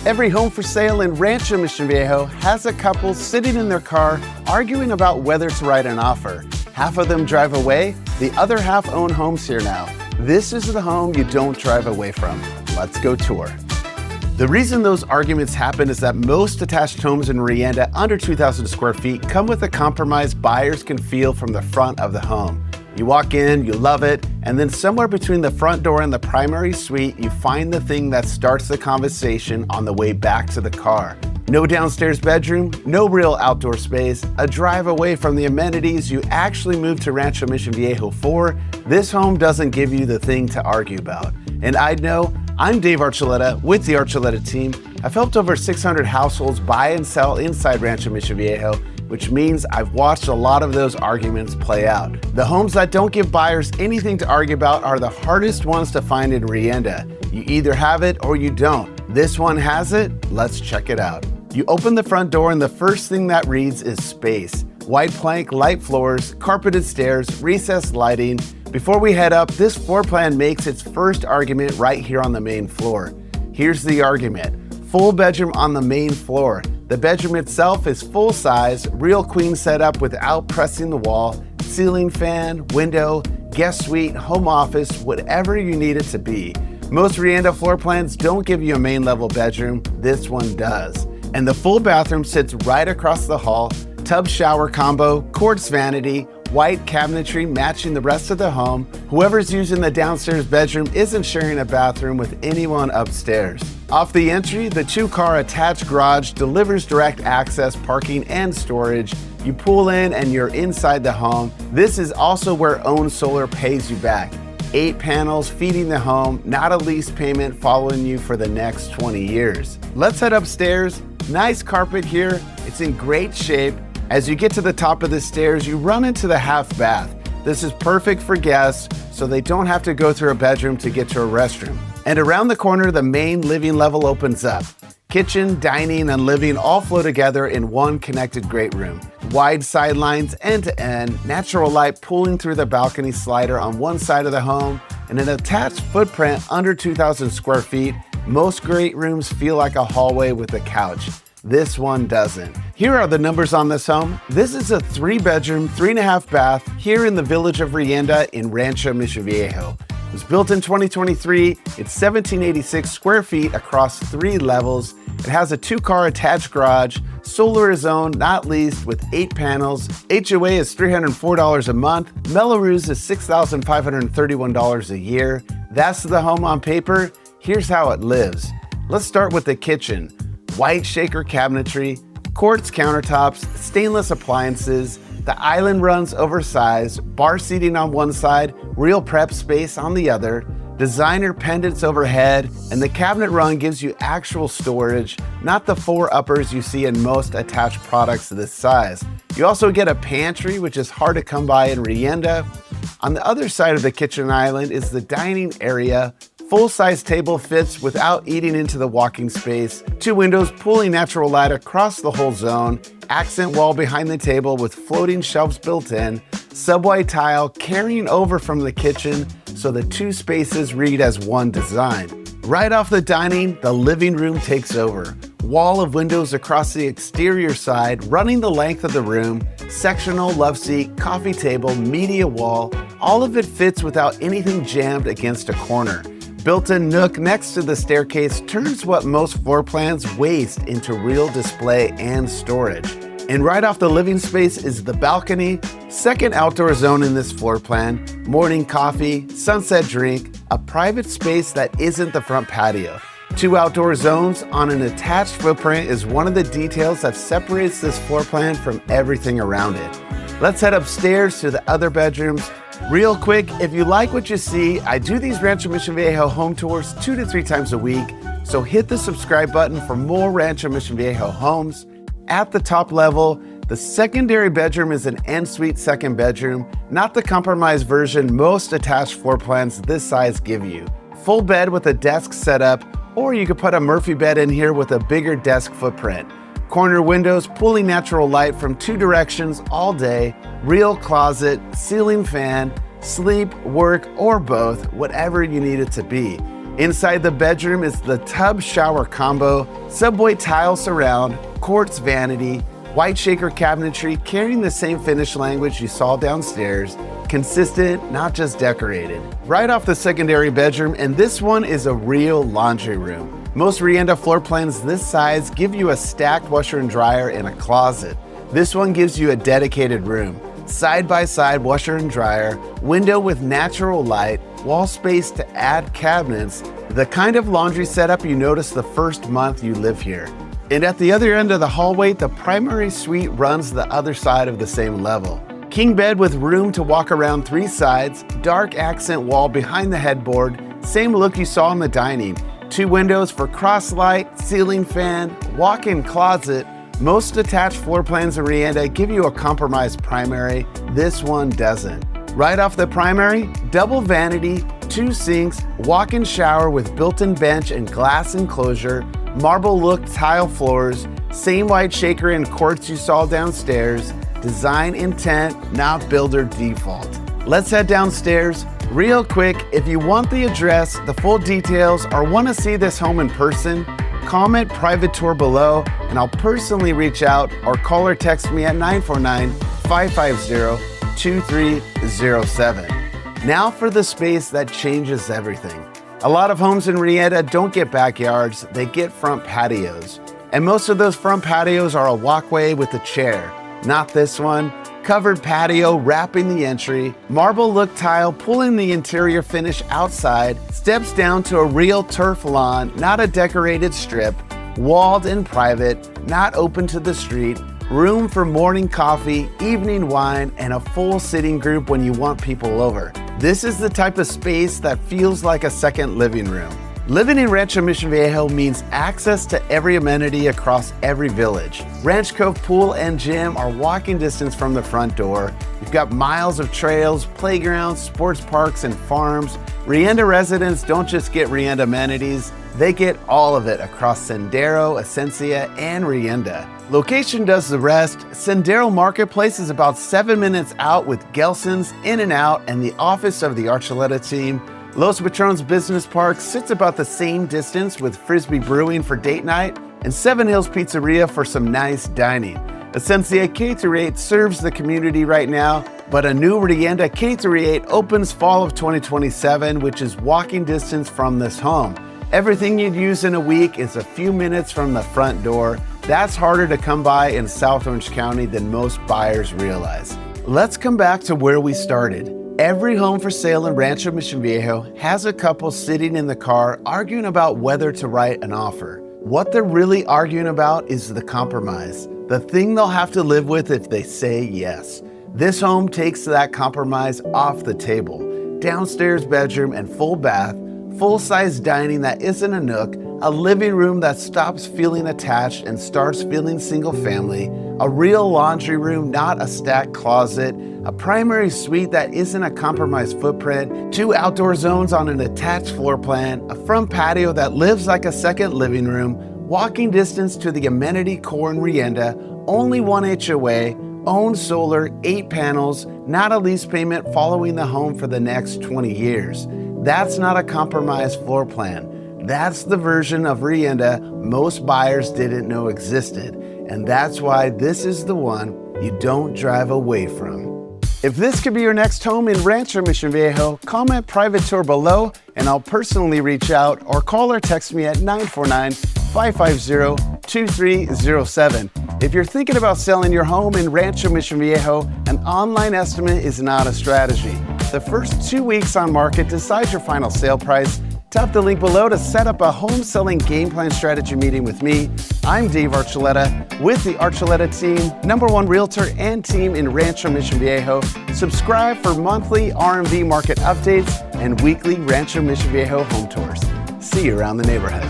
Every home for sale in Rancho Mission Viejo has a couple sitting in their car arguing about whether to write an offer. Half of them drive away, the other half own homes here now. This is the home you don't drive away from. Let's go tour. The reason those arguments happen is that most detached homes in Rienda under 2,000 square feet come with a compromise buyers can feel from the front of the home. You walk in, you love it, and then somewhere between the front door and the primary suite, you find the thing that starts the conversation on the way back to the car. No downstairs bedroom, no real outdoor space, a drive away from the amenities you actually moved to Rancho Mission Viejo for. This home doesn't give you the thing to argue about. And I know, I'm Dave Archuletta with the Archuletta team. I've helped over 600 households buy and sell inside Rancho Mission Viejo, which means I've watched a lot of those arguments play out. The homes that don't give buyers anything to argue about are the hardest ones to find in Rienda. You either have it or you don't. This one has it. Let's check it out. You open the front door and the first thing that reads is space. White plank, light floors, carpeted stairs, recessed lighting. Before we head up, this floor plan makes its first argument right here on the main floor. Here's the argument. Full bedroom on the main floor. The bedroom itself is full size, real queen setup without pressing the wall, ceiling fan, window, guest suite, home office, whatever you need it to be. Most Rienda floor plans don't give you a main level bedroom. This one does. And the full bathroom sits right across the hall, tub shower combo, quartz vanity, white cabinetry matching the rest of the home. Whoever's using the downstairs bedroom isn't sharing a bathroom with anyone upstairs. Off the entry, the 2-car attached garage delivers direct access, parking, and storage. You pull in and you're inside the home. This is also where Own Solar pays you back. 8 panels feeding the home, not a lease payment following you for the next 20 years. Let's head upstairs. Nice carpet here. It's in great shape. As you get to the top of the stairs, you run into the half bath. This is perfect for guests, so they don't have to go through a bedroom to get to a restroom. And around the corner, the main living level opens up. Kitchen, dining, and living all flow together in one connected great room. Wide sidelines end to end, natural light pulling through the balcony slider on one side of the home, and an attached footprint under 2,000 square feet. Most great rooms feel like a hallway with a couch. This one doesn't. Here are the numbers on this home. This is a 3-bedroom, 3.5 bath here in the village of Rienda in Rancho Mission Viejo. It was built in 2023. It's 1,786 square feet across 3 levels. It has a 2-car attached garage. Solar is owned, not leased, with 8 panels. HOA is $304 a month. Melrose is $6,531 a year. That's the home on paper. Here's how it lives. Let's start with the kitchen. White shaker cabinetry, quartz countertops, stainless appliances. The island runs oversized, bar seating on one side, real prep space on the other, designer pendants overhead, and the cabinet run gives you actual storage, not the 4 uppers you see in most attached products this size. You also get a pantry, which is hard to come by in Rienda. On the other side of the kitchen island is the dining area. Full-size table fits without eating into the walking space. 2 windows pulling natural light across the whole zone. Accent wall behind the table with floating shelves built in. Subway tile carrying over from the kitchen so the 2 spaces read as one design. Right off the dining, the living room takes over. Wall of windows across the exterior side running the length of the room. Sectional love seat, coffee table, media wall. All of it fits without anything jammed against a corner. Built-in nook next to the staircase turns what most floor plans waste into real display and storage. And right off the living space is the balcony, second outdoor zone in this floor plan, morning coffee, sunset drink, a private space that isn't the front patio. 2 outdoor zones on an attached footprint is one of the details that separates this floor plan from everything around it. Let's head upstairs to the other bedrooms. Real quick, if you like what you see, I do these Rancho Mission Viejo home tours 2 to 3 times a week, so hit the subscribe button for more Rancho Mission Viejo homes. At the top level, the secondary bedroom is an Ensuite second bedroom, not the compromised version most attached floor plans this size give you. Full bed with a desk setup, or you could put a Murphy bed in here with a bigger desk footprint. Corner windows pulling natural light from 2 directions all day, real closet, ceiling fan, sleep, work, or both, whatever you need it to be. Inside the bedroom is the tub shower combo, subway tile surround, quartz vanity, white shaker cabinetry carrying the same finish language you saw downstairs, consistent, not just decorated. Right off the secondary bedroom, and this one is a real laundry room. Most Rienda floor plans this size give you a stacked washer and dryer and a closet. This one gives you a dedicated room. Side-by-side washer and dryer, window with natural light, wall space to add cabinets, the kind of laundry setup you notice the first month you live here. And at the other end of the hallway, the primary suite runs the other side of the same level. King bed with room to walk around 3 sides, dark accent wall behind the headboard, same look you saw in the dining. 2 windows for cross light, ceiling fan, walk-in closet. Most attached floor plans in Rienda give you a compromised primary. This one doesn't. Right off the primary, double vanity, 2 sinks, walk-in shower with built-in bench and glass enclosure, marble look tile floors, same white shaker and quartz you saw downstairs, design intent, not builder default. Let's head downstairs. Real quick, if you want the address, the full details, or want to see this home in person, comment private tour below and I'll personally reach out or call or text me at 949-550-2307. Now for the space that changes everything. A lot of homes in Rienda don't get backyards, they get front patios. And most of those front patios are a walkway with a chair. Not this one. Covered patio wrapping the entry, marble look tile pulling the interior finish outside, steps down to a real turf lawn, not a decorated strip, walled and private, not open to the street, room for morning coffee, evening wine, and a full sitting group when you want people over. This is the type of space that feels like a second living room. Living in Rancho Mission Viejo means access to every amenity across every village. Ranch Cove Pool and Gym are walking distance from the front door. You've got miles of trails, playgrounds, sports parks, and farms. Rienda residents don't just get Rienda amenities, they get all of it across Sendero, Esencia, and Rienda. Location does the rest. Sendero Marketplace is about 7 minutes out with Gelson's, In-N-Out, and the office of the Archuletta team. Los Patrones Business Park sits about the same distance with Frisbee Brewing for date night and Seven Hills Pizzeria for some nice dining. Esencia K-8 serves the community right now, but a new Rienda K-8 opens fall of 2027, which is walking distance from this home. Everything you'd use in a week is a few minutes from the front door. That's harder to come by in South Orange County than most buyers realize. Let's come back to where we started. Every home for sale in Rancho Mission Viejo has a couple sitting in the car arguing about whether to write an offer. What they're really arguing about is the compromise, the thing they'll have to live with if they say yes. This home takes that compromise off the table. Downstairs bedroom and full bath, full-size dining that isn't a nook, a living room that stops feeling attached and starts feeling single-family, a real laundry room, not a stacked closet, a primary suite that isn't a compromised footprint, 2 outdoor zones on an attached floor plan, a front patio that lives like a second living room, walking distance to the amenity core in Rienda, only 1 HOA, owned solar, 8 panels, not a lease payment following the home for the next 20 years. That's not a compromised floor plan. That's the version of Rienda most buyers didn't know existed. And that's why this is the one you don't drive away from. If this could be your next home in Rancho Mission Viejo, comment private tour below and I'll personally reach out or call or text me at 949-550-2307. If you're thinking about selling your home in Rancho Mission Viejo, an online estimate is not a strategy. The first 2 weeks on market decides your final sale price. Tap the link below to set up a home selling game plan strategy meeting with me. I'm Dave Archuletta with the Archuletta team, #1 realtor and team in Rancho Mission Viejo. Subscribe for monthly RMV market updates and weekly Rancho Mission Viejo home tours. See you around the neighborhood.